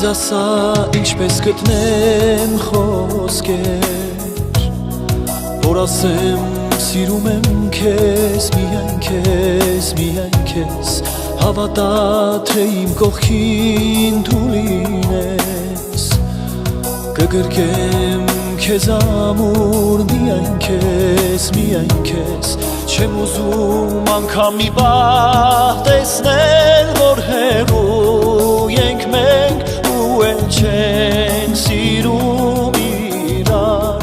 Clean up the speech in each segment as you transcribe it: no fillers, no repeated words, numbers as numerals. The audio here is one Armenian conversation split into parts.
ասա ինչպես գտնեմ խոսքեր, որ ասեմ սիրում եմ քեզ, միայն քեզ, միայն քեզ, հավատա թե իմ կողքին դու լինես, կգրկեմ քեզ ամուր, միայն քեզ, միայն քեզ, չեմ ուզում անգամ մի պահ տեսնել, որ հեռու ենք մենք ու էլ չենք սիրում իրար,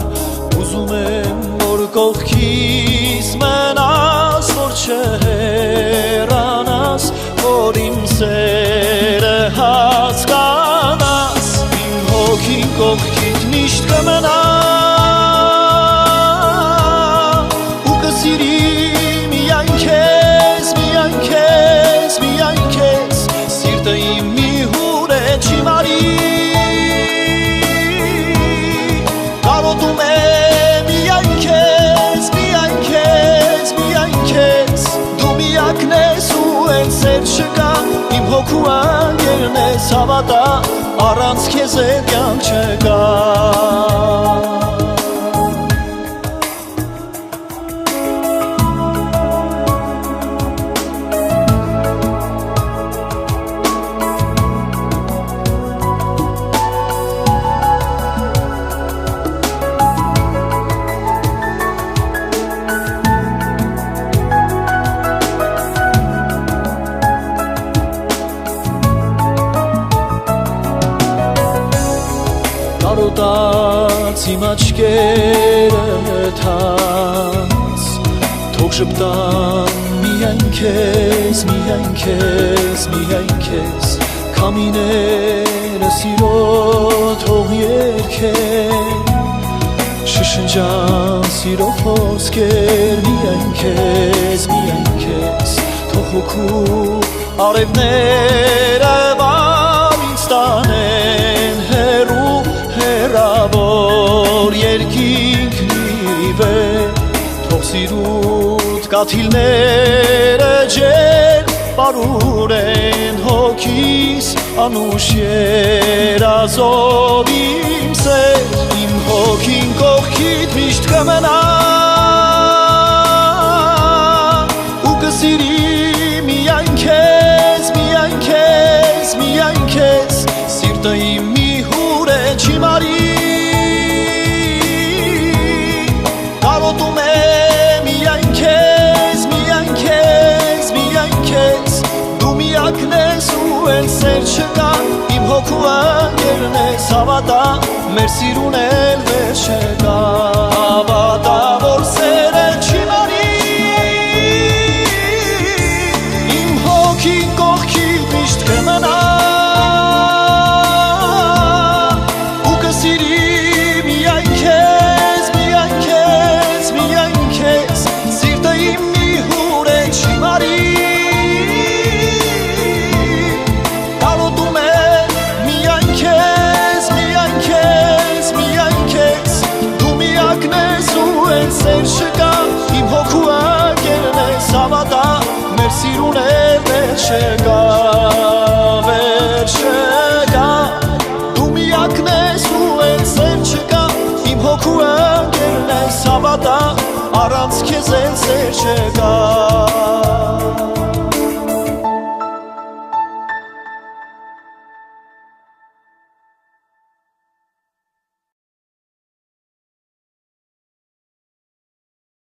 ուզում եմ որ կողքիս մնաս, որ չհեռանաս, որ իմ սերը հասկանաս, իմ հոգին կողքիդ միշտ կմնա ու կսիրի միայն քեզ, միայն քեզ, միայն քեզ, սիրտը իմ մի հուր է չի մարի, կարոտում է միայն քեզ, միայն քեզ, միայն քեզ, դու միակն ես ու էլ սեր չկա, իմ հոգու անգերն ես, հավատա, առանց քեզ է կյանք չկա։ Կարոտած իմ աչքերդ հաց, թող շպտան միայն քեզ, միայն քեզ, միայն քեզ, քամիները սիրո թող երգեն, շշնջան սիրո խոսքեր, միայն քեզ, միայն քեզ, թող հոգու արևները բամ ինձ տանեն հեռու, հեռավոր երկինքնի վեր, թող սիրուտ կաթիլները ջեր պարուրեն հոգիս անուշ երազով իմ սեր, իմ հոգին կողքիդ միշտ կմնա ու կսիրի միայն քեզ, միայն քեզ, միայն քեզ, սիրտը իմ մի հուր է չի մարի, կարոտում է միայն քեզ, միայն քեզ, միայն քեզ, դու միակն ես ու էլ սեր չկա, իմ հոգու անգերն ես, հավատա, մեր սիրուն էլ վեր չկա, հավատա, որ սերը չի մարի, իմ հոգին կողքիդ միշտ կմնա ու կսիրի միայն քեզ, միայն քեզ, միայն քեզ, սիրտը իմ մի հուր է չի մարի, կարոտում է միայն քեզ, միայն քեզ, միայն քեզ, դու միակն ես ու էլ սեր չկա, իմ հոգու անգերն ես, հավատա, մեր սիրուն է վեր չկա, վեր չկա, դու միակն ես ու էլ սեր չկա, իմ հոգու անգերն ես, հավատա, առանց քեզ էլ սեր չկա։